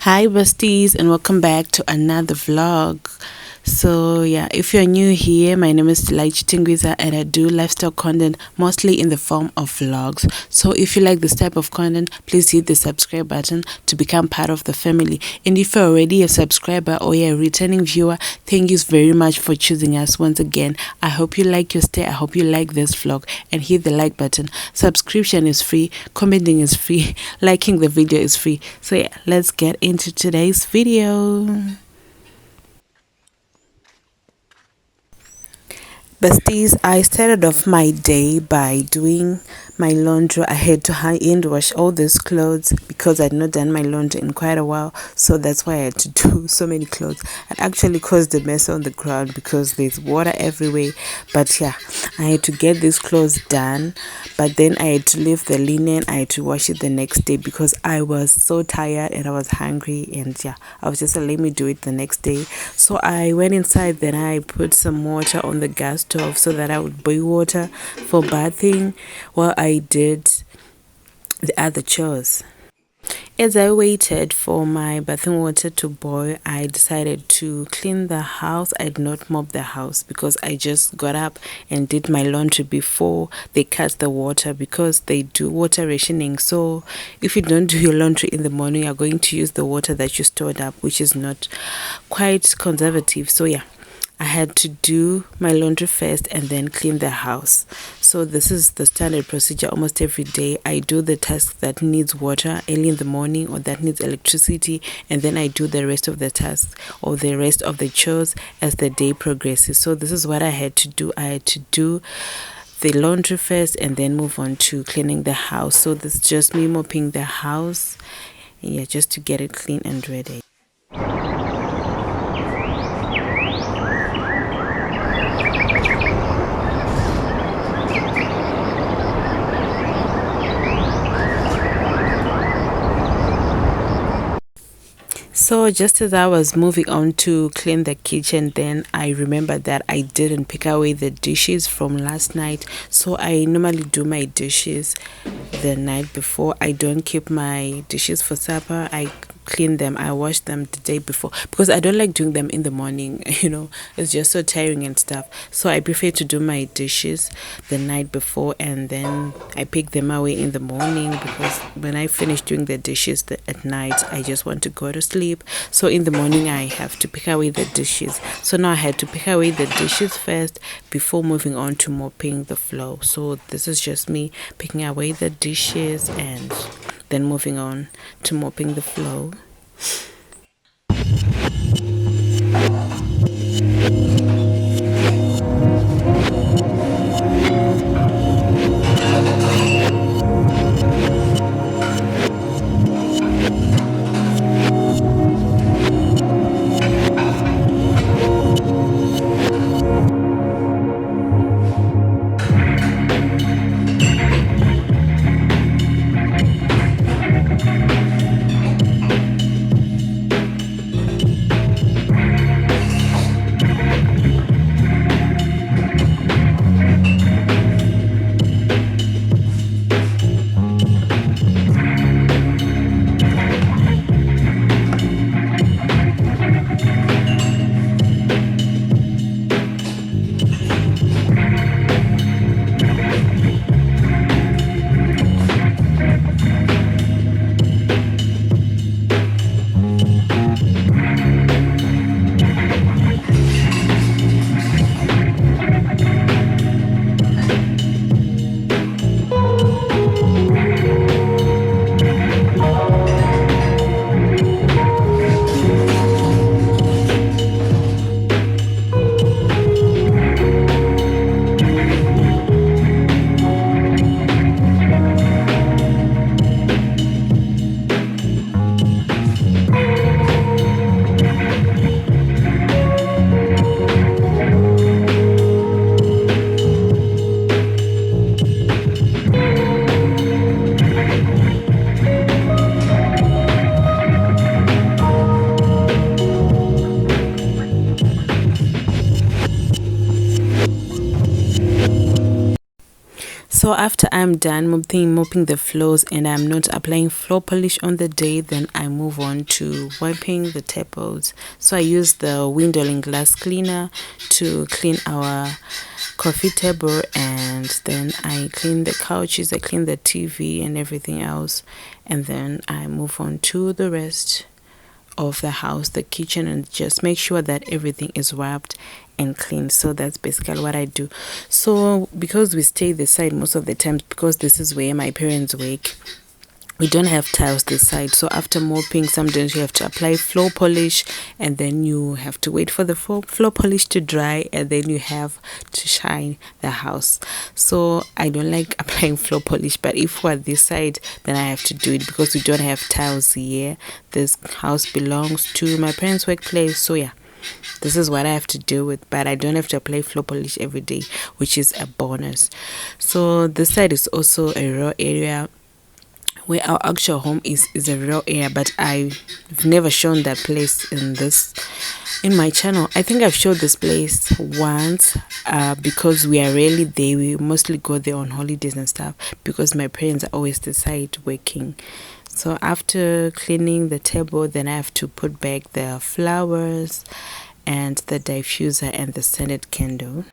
Hi, besties, and welcome back to another vlog. So, yeah, if you're new here, my name is Delight Tingwiza, and I do lifestyle content mostly in the form of vlogs. So, if you like this type of content, please hit the subscribe button to become part of the family. And if you're already a subscriber or you're a returning viewer, thank you very much for choosing us once again. I hope you like your stay. I hope you like this vlog, and hit the like button. Subscription is free, commenting is free, liking the video is free. So, yeah, let's get into today's video. Besties, I started off my day by doing my laundry. I had to hand wash all these clothes because I'd not done my laundry in quite a while. So that's why I had to do so many clothes. It actually caused a mess on the ground because there's water everywhere. But yeah, I had to get these clothes done. But then I had to leave the linen. I had to wash it the next day because I was so tired and I was hungry. And yeah, I was just like, let me do it the next day. So I went inside, then I put some water on the gas stove so that I would boil water for bathing while I did the other chores. As I waited for my bathing water to boil, I decided to clean the house. I did not mop the house because I just got up and did my laundry before they cut the water, because they do water rationing. So if you don't do your laundry in the morning, you're going to use the water that you stored up, which is not quite conservative. So yeah, I had to do my laundry first and then clean the house. So this is the standard procedure almost every day. I do the task that needs water early in the morning or that needs electricity, and then I do the rest of the tasks or the rest of the chores as the day progresses. So this is what I had to do. I had to do the laundry first and then move on to cleaning the house. So this is just me mopping the house, yeah, just to get it clean and ready. So just as I was moving on to clean the kitchen, then I remembered that I didn't pick away the dishes from last night. So I normally do my dishes the night before. I don't keep my dishes for supper. I clean them, I wash them the day before because I don't like doing them in the morning. It's just so tiring and stuff. So I prefer to do my dishes the night before, and then I pick them away in the morning, because when I finish doing the dishes at night, I just want to go to sleep. So in the morning I have to pick away the dishes. So now I had to pick away the dishes first before moving on to mopping the floor. So this is just me picking away the dishes and then moving on to mopping the floor. So after I'm done mopping the floors and I'm not applying floor polish on the day, then I move on to wiping the tables. So I use the window and glass cleaner to clean our coffee table, and then I clean the couches, I clean the TV and everything else, and then I move on to the rest of the house, the kitchen, and just make sure that everything is wrapped and clean. So that's basically what I do. So because we stay this side most of the times, because this is where my parents work, we don't have tiles this side. So after mopping, sometimes you have to apply floor polish, and then you have to wait for the floor polish to dry, and then you have to shine the house. So I don't like applying floor polish, but if we're this side, then I have to do it because we don't have tiles here. This house belongs to my parents' workplace, so yeah, this is what I have to deal with, but I don't have to apply floor polish every day, which is a bonus. So this side is also a raw area where our actual home is a real area, but I've never shown that place in my channel. I think I've showed this place once because we are rarely there. We mostly go there on holidays and stuff because my parents are always the side working. So after cleaning the table, then I have to put back the flowers and the diffuser and the scented candle.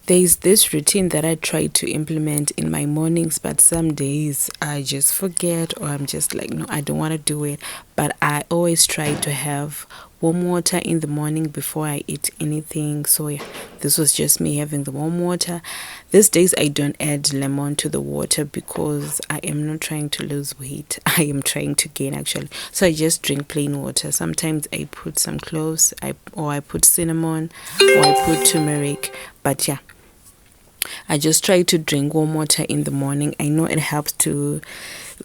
There's this routine that I try to implement in my mornings, but some days I just forget, or I'm just like, no, I don't want to do it. But I always try to have warm water in the morning before I eat anything. So yeah, this was just me having the warm water. These days I don't add lemon to the water because I am not trying to lose weight. I am trying to gain actually. So I just drink plain water. Sometimes I put some cloves, or I put cinnamon, or I put turmeric. But yeah, I just try to drink warm water in the morning. I know it helps to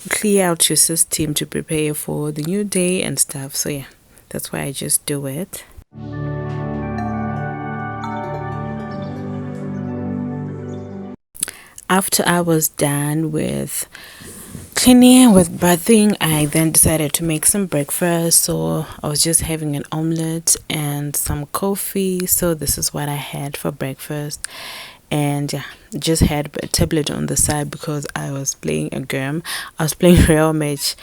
clear out your system to prepare for the new day and stuff. So yeah, that's why I just do it. After I was done with cleaning, with bathing, I then decided to make some breakfast. So I was just having an omelette and some coffee. So this is what I had for breakfast. And yeah, just had a tablet on the side because I was playing a game. I was playing Real Match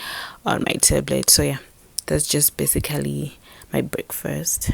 on my tablet. So yeah, that's just basically my breakfast.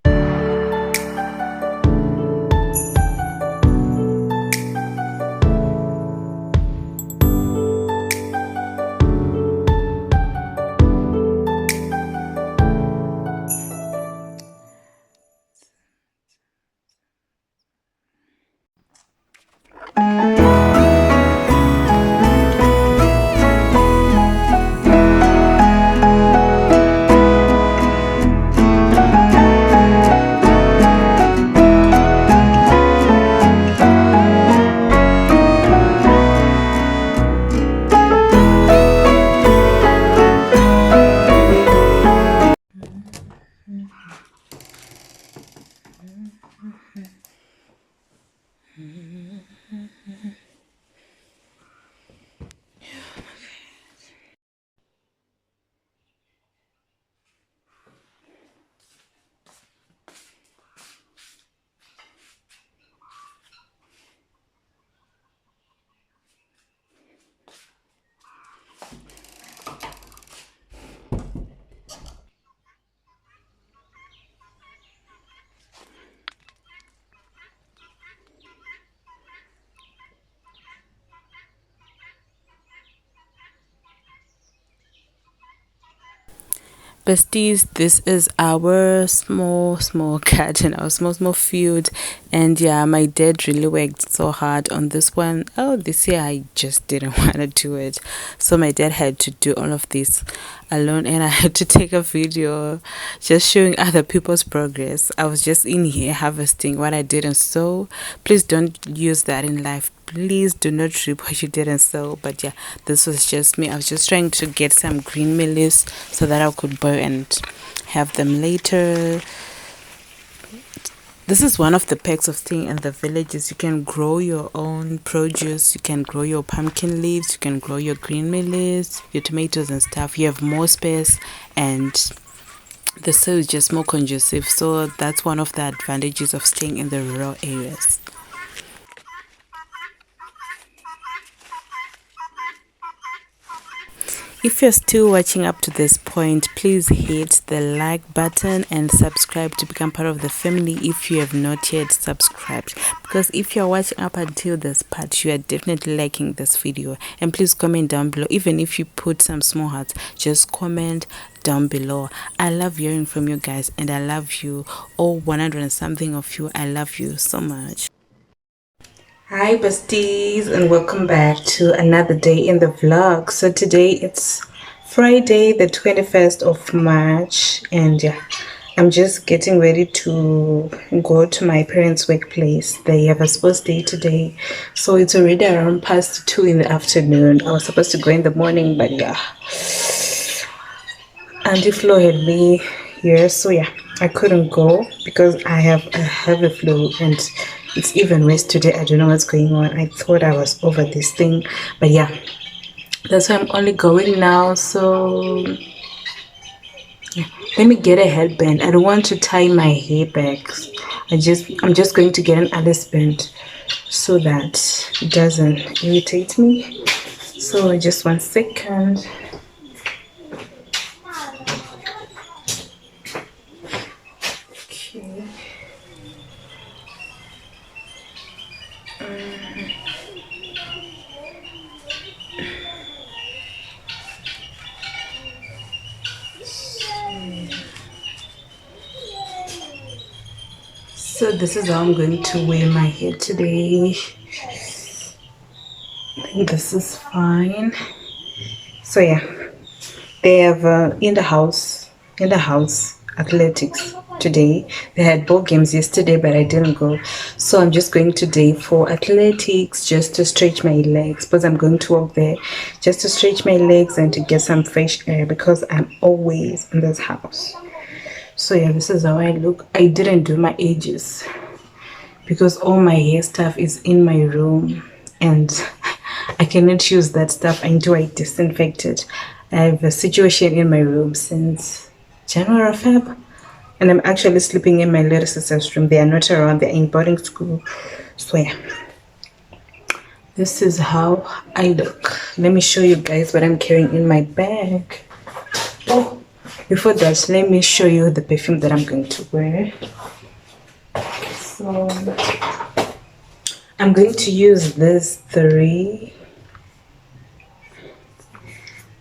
Besties, this is our small garden, our small field, and yeah, my dad really worked so hard on this one. Oh, this year I just didn't want to do it, so my dad had to do all of this alone, and I had to take a video just showing other people's progress. I was just in here harvesting what I didn't sow. Please don't use that in life. Please do not reap what you didn't sow. But yeah, this was just me. I was just trying to get some green mealies so that I could boil and have them later. This is one of the perks of staying in the villages. You can grow your own produce. You can grow your pumpkin leaves. You can grow your green mealies, your tomatoes and stuff. You have more space, and the soil is just more conducive. So that's one of the advantages of staying in the rural areas. If you're still watching up to this point, please hit the like button and subscribe to become part of the family if you have not yet subscribed. Because if you're watching up until this part, you are definitely liking this video. And please comment down below. Even if you put some small hearts, just comment down below. I love hearing from you guys, and I love you all 100 and something of you. I love you so much. Hi besties, and welcome back to another day in the vlog. So today it's Friday the 21st of March, and yeah, I'm just getting ready to go to my parents' workplace. They have a sports day today, so it's already around past 2 in the afternoon. I was supposed to go in the morning, but yeah, Auntie Flo had me here, so yeah, I couldn't go because I have a heavy flu and it's even worse today. I don't know what's going on. I thought I was over this thing, but yeah, that's why I'm only going now. So yeah, let me get a headband. I don't want to tie my hair back. I'm just going to get an Alice band so that it doesn't irritate me. So just 1 second. Okay. So this is how I'm going to wear my hair today. I think this is fine. So yeah, they have in the house athletics today. They had ball games yesterday, but I didn't go. So I'm just going today for athletics, just to stretch my legs, because I'm going to walk there just to stretch my legs and to get some fresh air, because I'm always in this house. So yeah, this is how I look. I didn't do my edges because all my hair stuff is in my room and I cannot use that stuff until I disinfect it. I have a situation in my room since January or Feb, and I'm actually sleeping in my little sister's room. They are not around, they're in boarding school. So yeah, this is how I look. Let me show you guys what I'm carrying in my bag. Oh, before that, let me show you the perfume that I'm going to wear. So I'm going to use this 3.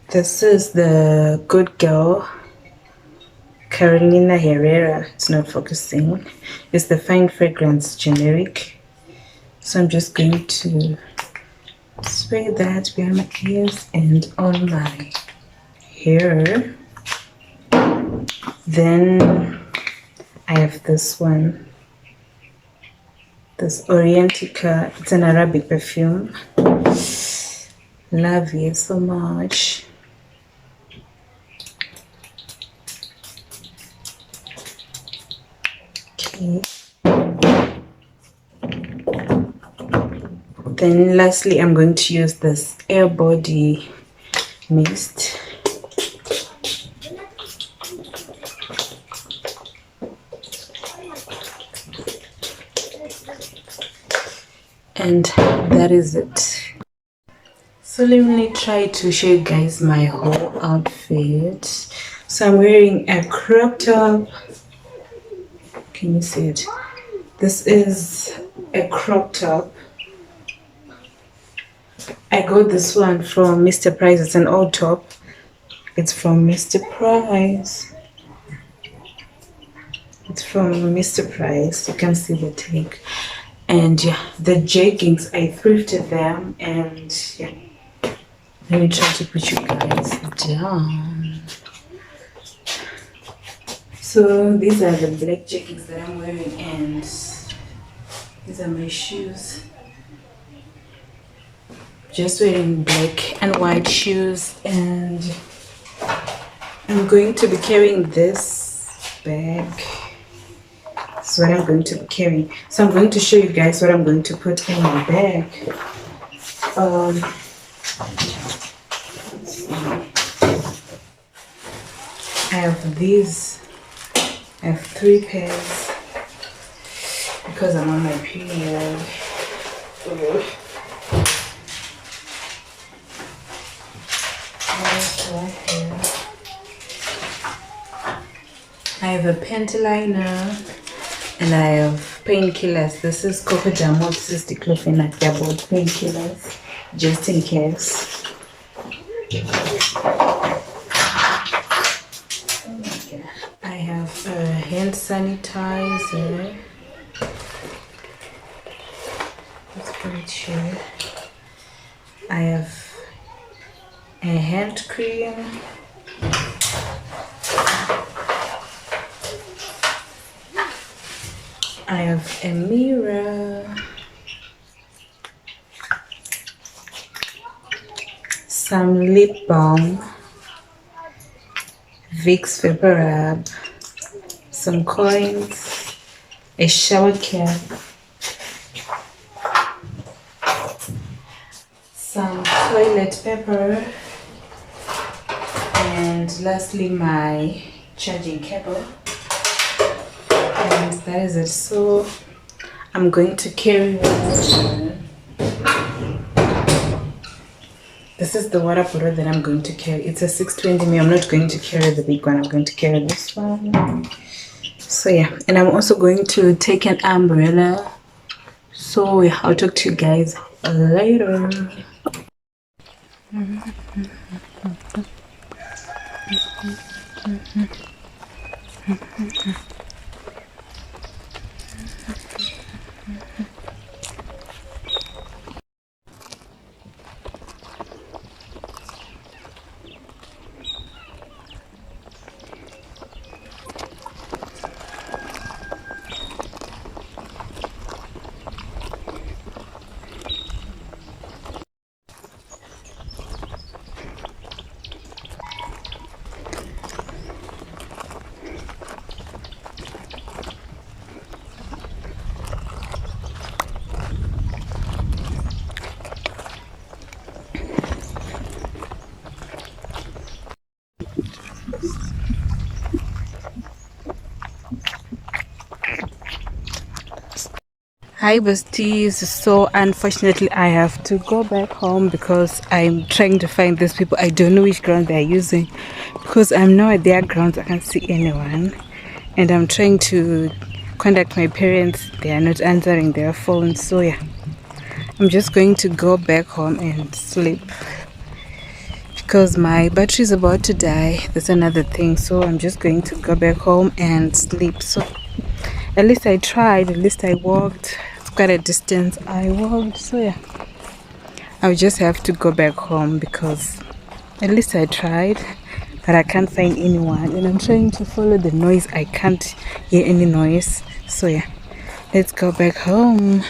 This is the Good Girl Carolina Herrera. It's not focusing. It's the Fine Fragrance generic. So I'm just going to spray that behind my ears and on my hair. Then I have this one, this Orientica. It's an Arabic perfume. Love it so much. Okay. Then lastly, I'm going to use this Air Body Mist. And that is it. So let me try to show you guys my whole outfit. So I'm wearing a crop top. Can you see it? This is a crop top. I got this one from Mr. Price. It's an old top. It's from Mr. Price. It's from Mr. Price. You can see the tag. And yeah, the jeggings, I thrifted them, and yeah, let me try to put you guys down. So these are the black jeggings that I'm wearing, and these are my shoes. Just wearing black and white shoes, and I'm going to be carrying this bag. That's what I'm going to be carrying. So I'm going to show you guys what I'm going to put in my bag. I have these. I have 3 pairs because I'm on my period. have a panty liner, and I have painkillers. This is cocodamol, this is diclofenac. They're both painkillers, just in case. I have a hand sanitizer. Let's put it here. I have a hand cream. I have a mirror. Some lip balm. Vicks Vapor Rub. Some coins. A shower cap. Some toilet paper. And lastly, my charging cable. And that is it. So I'm going to carry water. This is the water bottle that I'm going to carry. It's a 620 ml. I'm not going to carry the big one. I'm going to carry this one. So yeah, and I'm also going to take an umbrella. So yeah, I'll talk to you guys later. Hi besties, so unfortunately I have to go back home because I'm trying to find these people. I don't know which ground they're using because I'm now at their grounds. I can't see anyone, and I'm trying to contact my parents. They are not answering their phones. So yeah, I'm just going to go back home and sleep because my battery is about to die. That's another thing. So I'm just going to go back home and sleep. So at least I tried, at least I walked. It's quite a distance I walked, so yeah, I'll just have to go back home because at least I tried, but I can't find anyone, and I'm trying to follow the noise. I can't hear any noise, so yeah, let's go back home.